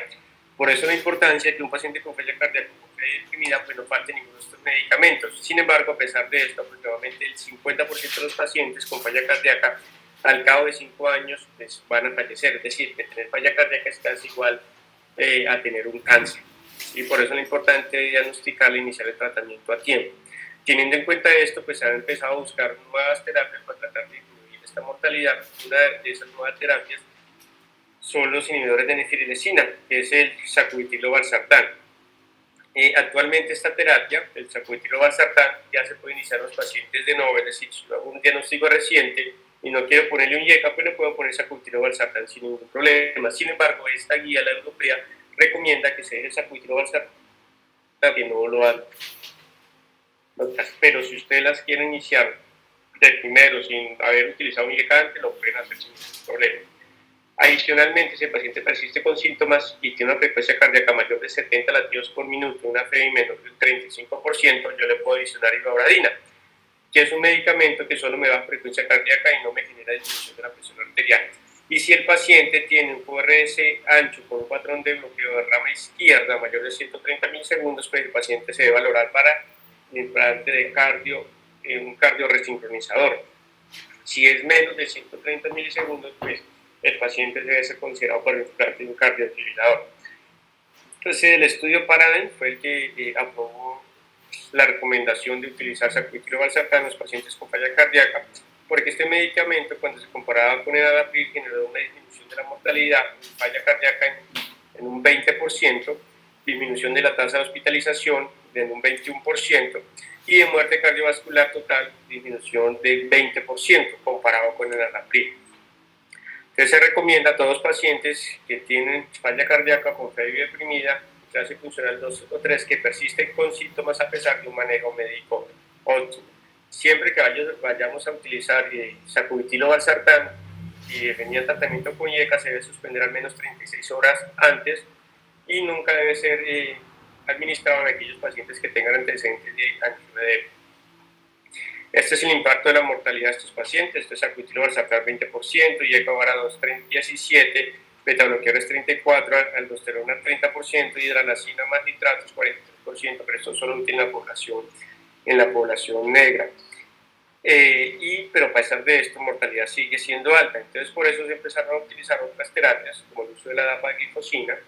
Por eso la importancia de que un paciente con falla cardíaca o falla deprimida pues no falte ninguno de estos medicamentos. Sin embargo, a pesar de esto, aproximadamente el 50% de los pacientes con falla cardíaca al cabo de 5 años pues, van a fallecer. Es decir, que tener falla cardíaca es casi igual a tener un cáncer. Y por eso es importante diagnosticar e iniciar el tratamiento a tiempo. Teniendo en cuenta esto, pues se han empezado a buscar nuevas terapias para tratar de disminuir esta mortalidad. Una de esas nuevas terapias son los inhibidores de nifirelesina, que es el sacubitril/valsartán. Actualmente esta terapia, el sacubitril/valsartán, ya se puede iniciar en los pacientes de nuevo, es decir, si yo hago un diagnóstico reciente y no quiero ponerle un IECA, pues le puedo poner sacubitril/valsartán sin ningún problema. Sin embargo, esta guía, la europea, recomienda que se deje el sacubitril/valsartán, que no lo hagan. Pero si ustedes las quieren iniciar de primero sin haber utilizado un IECA antes, lo pueden hacer sin ningún problema. Adicionalmente, si el paciente persiste con síntomas y tiene una frecuencia cardíaca mayor de 70 latidos por minuto, una FEI menor del 35%, yo le puedo adicionar ivabradina, que es un medicamento que solo me da frecuencia cardíaca y no me genera disminución de la presión arterial. Y si el paciente tiene un QRS ancho con un patrón de bloqueo de rama izquierda mayor de 130 milisegundos, pues el paciente se debe valorar para el implante de un cardio resincronizador. Si es menos de 130 milisegundos, pues el paciente debe ser considerado para el implante de un cardiofibrilador. Entonces el estudio PARADIGM fue el que aprobó la recomendación de utilizar sacubitril/valsartán en los pacientes con falla cardíaca, porque este medicamento, cuando se comparaba con el enalapril, generó una disminución de la mortalidad en falla cardíaca en un 20%, disminución de la tasa de hospitalización en un 21% y de muerte cardiovascular total disminución del 20% comparado con el enalapril. Entonces se recomienda a todos los pacientes que tienen falla cardíaca con FEI deprimida, clase funcional 2 o 3, que persisten con síntomas a pesar de un manejo médico óptimo. Siempre que vayamos a utilizar sacubitril/valsartán y venía tratamiento con IECA, se debe suspender al menos 36 horas antes y nunca debe ser administrado en aquellos pacientes que tengan antecedentes de angioedema. Este es el impacto de la mortalidad de estos pacientes. Esto es sacubitril/valsartán 20%, IECA/varados 17%, beta-bloqueadores 34%, aldosterona 30%, hidralazina más nitratos 43%, pero esto solo útil en la población negra. Pero a pesar de esto, mortalidad sigue siendo alta. Entonces, por eso se empezaron a utilizar otras terapias, como el uso de la dapaglifosina,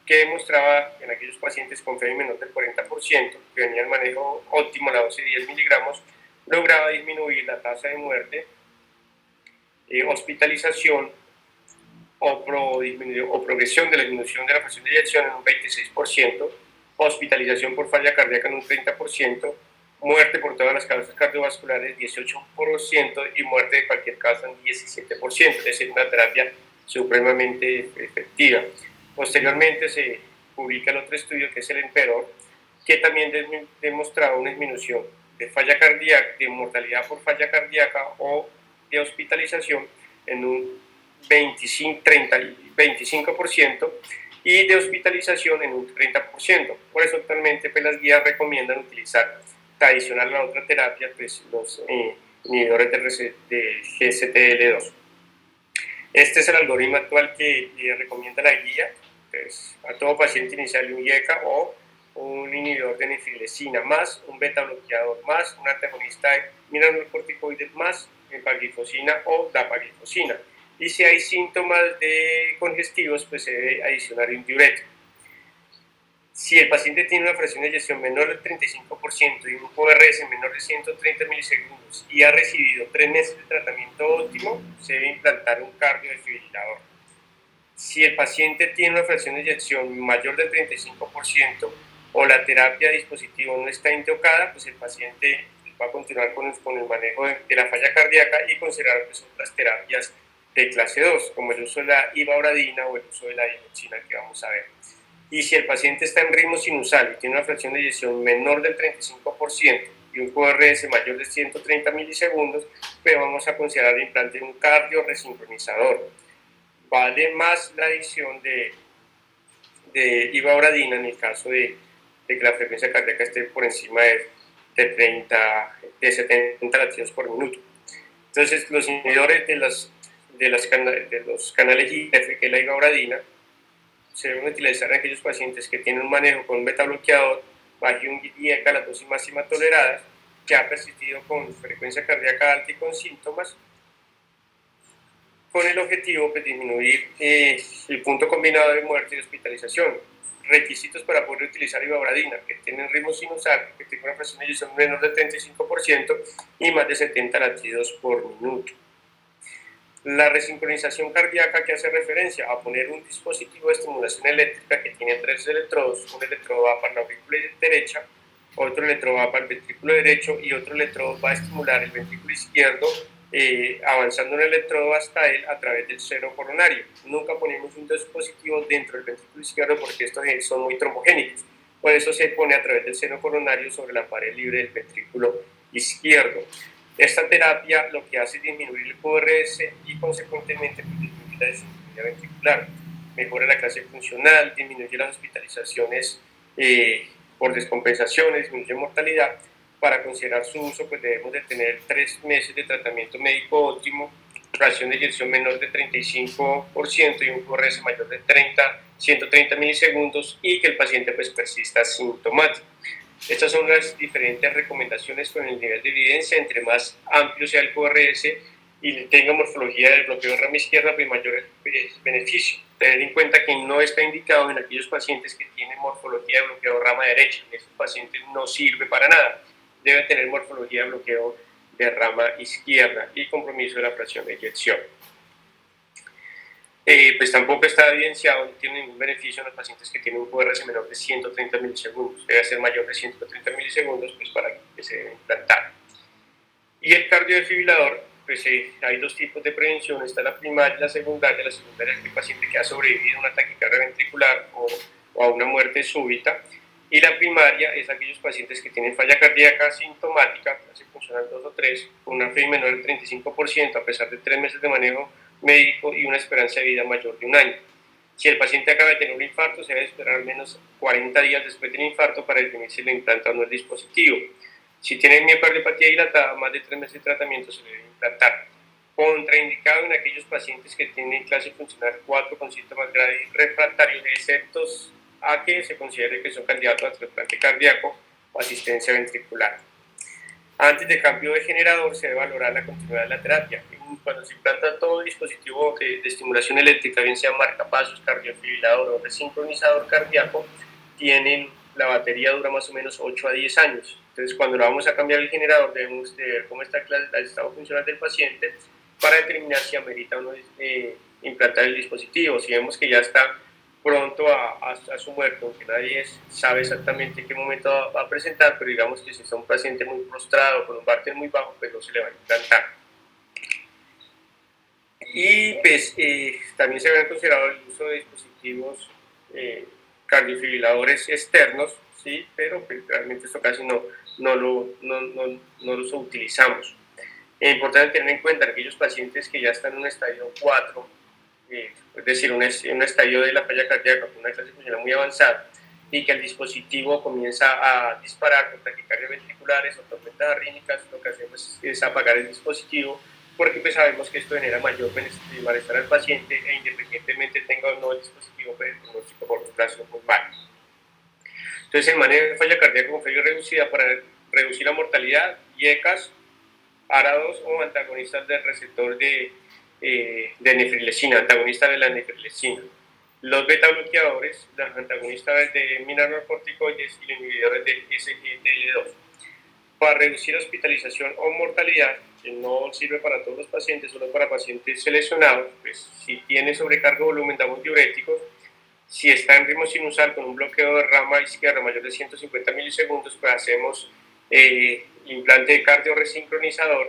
que demostraba en aquellos pacientes con FEI menor del 40%, que venía el manejo óptimo, la dosis de 10 miligramos, lograba disminuir la tasa de muerte, hospitalización o progresión de la disminución de la presión de eyección en un 26%, hospitalización por falla cardíaca en un 30%, muerte por todas las causas cardiovasculares 18% y muerte de cualquier causa en 17%, es decir, una terapia supremamente efectiva. Posteriormente se publica el otro estudio que es el EMPEROR, que también demostraba una disminución de falla cardíaca, de mortalidad por falla cardíaca o de hospitalización en un 25% y de hospitalización en un 30%. Por eso actualmente pues, las guías recomiendan utilizar adicional a la otra terapia pues, los inhibidores de GSTL2. Este es el algoritmo actual que recomienda la guía. Pues, a todo paciente inicial un IECA o un inhibidor de nifilesina más, un beta bloqueador más, un antagonista de mineralocorticoides más, empaglifosina o dapaglifosina. Y si hay síntomas de congestivos, pues se debe adicionar un diurético. Si el paciente tiene una fracción de eyección menor del 35% y un QRS menor de 130 milisegundos y ha recibido 3 meses de tratamiento óptimo, se debe implantar un cardiodefibrilador. Si el paciente tiene una fracción de eyección mayor del 35% o la terapia de dispositivo no está indicada, pues el paciente va a continuar con el manejo de la falla cardíaca y considerar pues, otras terapias de clase 2, como el uso de la ivabradina o el uso de la digoxina que vamos a ver. Y si el paciente está en ritmo sinusal y tiene una fracción de eyección menor del 35% y un QRS mayor de 130 milisegundos, pues vamos a considerar el implante de un cardio resincronizador. Vale más la adición de ivabradina en el caso de que la frecuencia cardíaca esté por encima de 70 latidos por minuto. Entonces, los inhibidores de los canales IF, que es la ivabradina, se deben utilizar en aquellos pacientes que tienen un manejo con un beta bloqueador bajo un IECA, la dosis máxima tolerada, que ha persistido con frecuencia cardíaca alta y con síntomas, con el objetivo de disminuir el punto combinado de muerte y hospitalización. Requisitos para poder utilizar ivabradina, que tienen ritmo sinusal, que tenga una presión de eyección menor del 35% y más de 70 latidos por minuto. La resincronización cardíaca, que hace referencia a poner un dispositivo de estimulación eléctrica que tiene 3 electrodos, un electrodo va para la aurícula derecha, otro electrodo va para el ventrículo derecho y otro electrodo va a estimular el ventrículo izquierdo, avanzando un electrodo hasta él a través del seno coronario. Nunca ponemos un dispositivo dentro del ventrículo izquierdo porque estos son muy trombogénicos. Por eso se pone a través del seno coronario sobre la pared libre del ventrículo izquierdo. Esta terapia lo que hace es disminuir el QRS y consecuentemente disminuir la desintonía ventricular, mejora la clase funcional, disminuye las hospitalizaciones por descompensaciones, disminuye mortalidad. Para considerar su uso, pues debemos de tener 3 meses de tratamiento médico óptimo, fracción de eyección menor de 35% y un QRS mayor de 130 milisegundos y que el paciente pues persista sintomático. Estas son las diferentes recomendaciones con el nivel de evidencia. Entre más amplio sea el QRS y tenga morfología del bloqueo de rama izquierda, pues mayor beneficio. Tener en cuenta que no está indicado en aquellos pacientes que tienen morfología de bloqueo de rama derecha. En estos pacientes no sirve para nada. Debe tener morfología de bloqueo de rama izquierda y compromiso de la fracción de eyección. Pues tampoco está evidenciado, no tiene ningún beneficio en los pacientes que tienen un QRS menor de 130 milisegundos. Debe ser mayor de 130 milisegundos pues, para que se debe implantar. Y el cardiodefibrilador, pues hay 2 tipos de prevención, está la primaria y la secundaria. La secundaria es el paciente que ha sobrevivido a una taquicardia ventricular o a una muerte súbita. Y la primaria es aquellos pacientes que tienen falla cardíaca sintomática, así funcionan 2 o 3, con una FEI menor del 35% a pesar de 3 meses de manejo médico y una esperanza de vida mayor de 1 año. Si el paciente acaba de tener un infarto, se debe esperar al menos 40 días después del infarto para definir si le implanta o no el dispositivo. Si tiene miocardiopatía dilatada, más de 3 meses de tratamiento se debe implantar. Contraindicado en aquellos pacientes que tienen clase funcional 4 con síntomas graves y refractarios, exceptos a que se considere que son candidatos a trasplante cardíaco o asistencia ventricular. Antes del cambio de generador se debe valorar la continuidad de la terapia. Cuando se implanta todo dispositivo de estimulación eléctrica, bien sea marcapasos, cardiofibrilador o resincronizador cardíaco, la batería dura más o menos 8 a 10 años. Entonces, cuando lo vamos a cambiar el generador, debemos de ver cómo está el estado funcional del paciente para determinar si amerita o no implantar el dispositivo. Si vemos que ya está pronto a su muerte, aunque nadie sabe exactamente en qué momento va a presentar, pero digamos que si está un paciente muy prostrado, con un Bartel muy bajo, pues no se le va a implantar. Y pues también se habían considerado el uso de dispositivos cardiofibriladores externos, ¿sí? Pero pues, realmente esto casi no los utilizamos. Es importante tener en cuenta que aquellos pacientes que ya están en un estadio 4, es decir, un estadio de la falla cardíaca con una clase funcional muy avanzada, y que el dispositivo comienza a disparar con taquicardias ventriculares o tormentas arrítmicas, lo que hacemos es apagar el dispositivo, porque pues sabemos que esto genera mayor malestar al paciente, e independientemente tenga o no el dispositivo, pues el pronóstico por un caso muy malo. Entonces, el manejo de falla cardíaca con falla reducida para reducir la mortalidad, IECAS, ARA2 o antagonistas del receptor de nefrilesina, antagonistas de la nefrilesina. Los beta bloqueadores, los antagonistas de mineralocorticoides y los inhibidores de SGLT2. Para reducir hospitalización o mortalidad, que no sirve para todos los pacientes, solo para pacientes seleccionados, pues si tiene sobrecarga de volumen damos diuréticos. Si está en ritmo sinusal con un bloqueo de rama izquierda mayor de 150 milisegundos, pues hacemos implante de cardio resincronizador.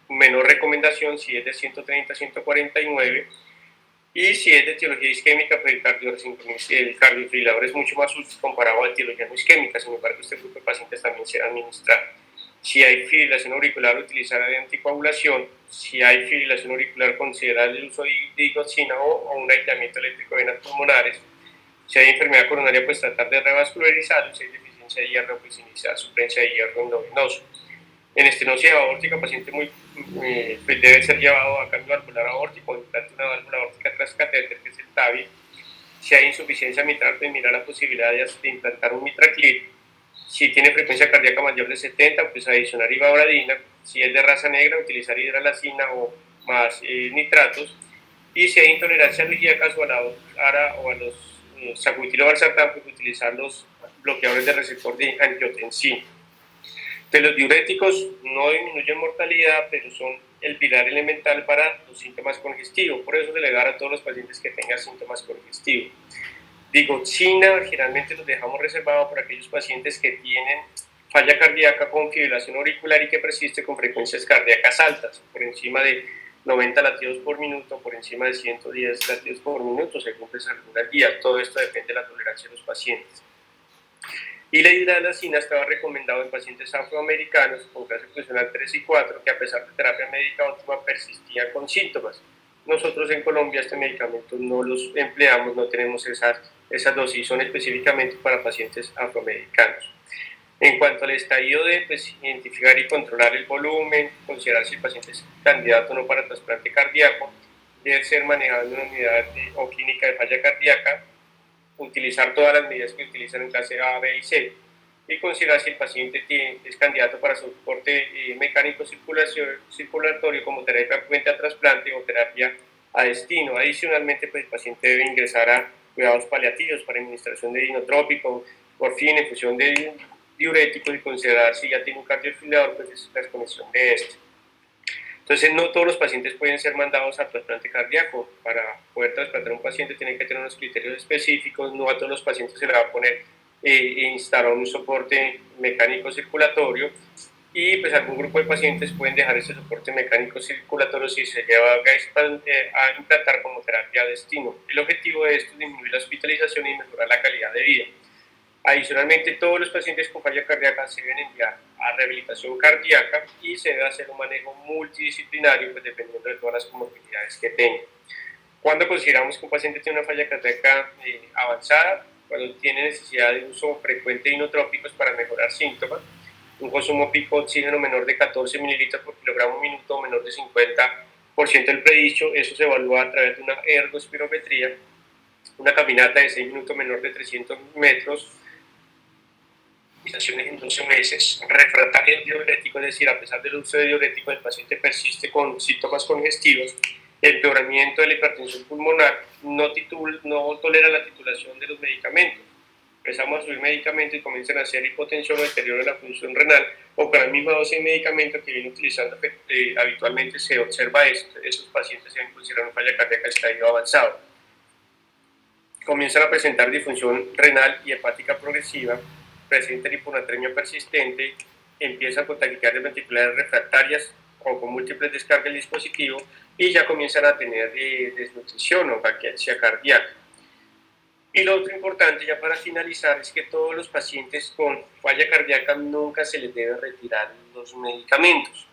Menor recomendación si es de 130 a 149. Y si es de etiología isquémica, pues el cardiofibrilador es mucho más útil comparado a etiología no isquémica. Sin embargo, este grupo de pacientes también se administra. Si hay fibrilación auricular, utilizar anticoagulación. Si hay fibrilación auricular, considerar el uso de digoxina o un aislamiento eléctrico de venas pulmonares. Si hay enfermedad coronaria, pues tratar de revascularizar. Si hay deficiencia de hierro, pues iniciar suplencia de hierro endovenoso. En estenosis aórtica, paciente pues debe ser llevado a cambio valvular aórtico o implante una válvula aórtica transcatéter, que es el TAVI. Si hay insuficiencia mitral, pues mirar la posibilidad de implantar un mitraclip. Si tiene frecuencia cardíaca mayor de 70, pues adicionar ivabradina. Si es de raza negra, utilizar hidralacina o más nitratos. Y si hay intolerancia a los IECAS o a la ARA o a los sacubitril/valsartán, pues utilizar los bloqueadores de receptor de angiotensina. Los diuréticos no disminuyen mortalidad, pero son el pilar elemental para los síntomas congestivos. Por eso se le da a todos los pacientes que tengan síntomas congestivos. Digoxina generalmente los dejamos reservados para aquellos pacientes que tienen falla cardíaca con fibrilación auricular y que persiste con frecuencias cardíacas altas, por encima de 90 latidos por minuto, por encima de 110 latidos por minuto, según pues algunas guías. Todo esto depende de la tolerancia de los pacientes. Y la hidralacina estaba recomendado en pacientes afroamericanos con clase funcional 3 y 4, que a pesar de terapia médica óptima persistían con síntomas. Nosotros en Colombia este medicamento no los empleamos, no tenemos esas dosis, son específicamente para pacientes afroamericanos. En cuanto al estadio de, pues, identificar y controlar el volumen, considerar si el paciente es candidato o no para trasplante cardíaco, debe ser manejado en una unidad o clínica de falla cardíaca, utilizar todas las medidas que utilizan en clase A, B y C, y considerar si el paciente es candidato para soporte mecánico circulatorio como terapia puente a trasplante o terapia a destino. Adicionalmente, pues el paciente debe ingresar a cuidados paliativos para administración de inotrópico, morfina, infusión de diuréticos, y considerar si ya tiene un cardiofibrilador, pues la desconexión de este. Entonces, no todos los pacientes pueden ser mandados a trasplante cardíaco. Para poder trasplantar a un paciente tienen que tener unos criterios específicos. No a todos los pacientes se le va a poner instalar un soporte mecánico circulatorio, y pues algún grupo de pacientes pueden dejar ese soporte mecánico circulatorio si se lleva a implantar como terapia a destino. El objetivo de esto es disminuir la hospitalización y mejorar la calidad de vida. Adicionalmente, todos los pacientes con falla cardíaca se deben enviar a rehabilitación cardíaca y se debe hacer un manejo multidisciplinario, pues dependiendo de todas las comorbilidades que tenga. Cuando consideramos que un paciente tiene una falla cardíaca avanzada, cuando tiene necesidad de uso frecuente de inotrópicos para mejorar síntomas, un consumo pico de oxígeno menor de 14 mililitros por kilogramo minuto o menor de 50% del predicho, eso se evalúa a través de una ergospirometría, una caminata de 6 minutos menor de 300 metros, en 12 meses, refractaria al diurético, es decir, a pesar del uso de diurético, el paciente persiste con síntomas congestivos, empeoramiento de la hipertensión pulmonar, no tolera la titulación de los medicamentos. Empezamos a subir medicamentos y comienzan a hacer hipotensión o deterioro de la función renal, o con la misma dosis de medicamento que viene utilizando habitualmente se observa esto. Esos pacientes se consideran falla cardíaca estadio avanzado. Comienzan a presentar disfunción renal y hepática progresiva, presentan hiponatremia persistente, empiezan con taquicardias ventriculares refractarias o con múltiples descargas del dispositivo, y ya comienzan a tener desnutrición o taquicardia cardíaca. Y lo otro importante, ya para finalizar, es que todos los pacientes con falla cardíaca nunca se les debe retirar los medicamentos.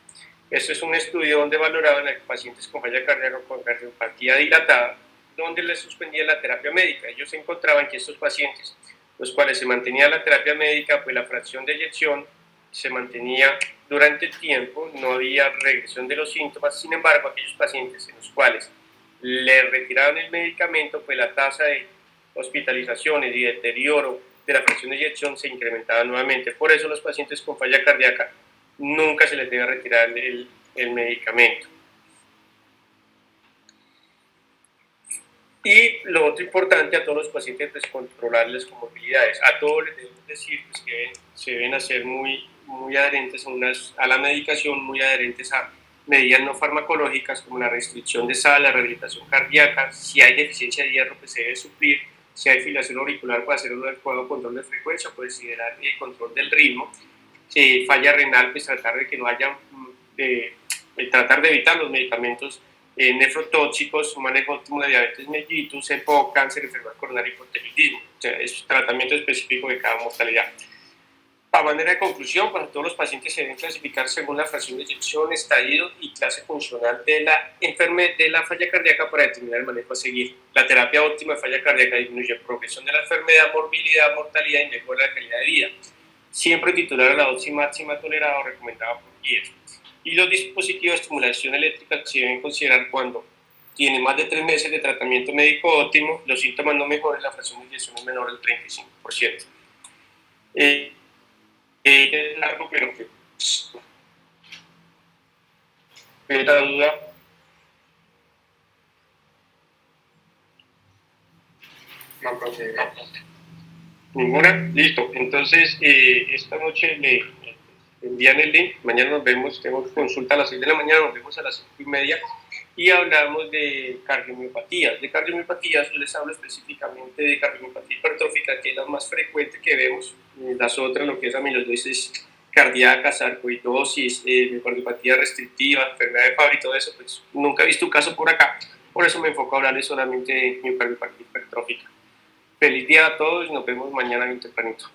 Esto es un estudio donde valoraban a pacientes con falla cardíaca con cardiopatía dilatada, donde les suspendían la terapia médica. Ellos encontraban que estos pacientes, los cuales se mantenía la terapia médica, pues la fracción de eyección se mantenía durante el tiempo, no había regresión de los síntomas. Sin embargo, aquellos pacientes en los cuales le retiraban el medicamento, pues la tasa de hospitalizaciones y deterioro de la fracción de eyección se incrementaba nuevamente. Por eso los pacientes con falla cardíaca nunca se les debe retirar el medicamento. Y lo otro importante, a todos los pacientes descontrolar las comorbilidades. A todos les debemos decir pues, que se deben hacer muy adherentes a la medicación, muy adherentes a medidas no farmacológicas como la restricción de sal, la rehabilitación cardíaca. Si hay deficiencia de hierro, pues se debe suplir. Si hay fibrilación auricular, para hacer un adecuado control de frecuencia, considerar el control del ritmo. Si falla renal, pues tratar de que no haya, tratar de evitar los medicamentos nefrotóxicos, un manejo óptimo de diabetes mellitus, EPOC, cáncer, enfermedad coronaria y hipotiroidismo. O sea, es tratamiento específico de cada mortalidad. A manera de conclusión, para todos los pacientes se deben clasificar según la fracción de eyección, estadio y clase funcional de la falla cardíaca para determinar el manejo a seguir. La terapia óptima de falla cardíaca disminuye progresión de la enfermedad, morbilidad, mortalidad y mejora la calidad de vida. Siempre titular a la dosis máxima tolerada o recomendada por guías. Y los dispositivos de estimulación eléctrica se deben considerar cuando tiene más de 3 meses de tratamiento médico óptimo, los síntomas no mejoran, la fracción de eyección es menor del 35%. Es largo, pero que la duda. No, ninguna. Listo. Entonces, esta noche le envían el link. Mañana nos vemos. Tengo consulta a las 6 de la mañana. Nos vemos a las 5:30. Y hablamos de cardiomiopatías. De cardiomiopatías, yo les hablo específicamente de cardiomiopatia hipertrófica, que es la más frecuente que vemos. Las otras, lo que es amiloidosis cardíaca, sarcoidosis, cardiopatía restrictiva, enfermedad de Fabry y todo eso, pues nunca he visto un caso por acá. Por eso me enfoco a hablarles solamente de miocardiopatía hipertrófica. Feliz día a todos y nos vemos mañana bien tempranito.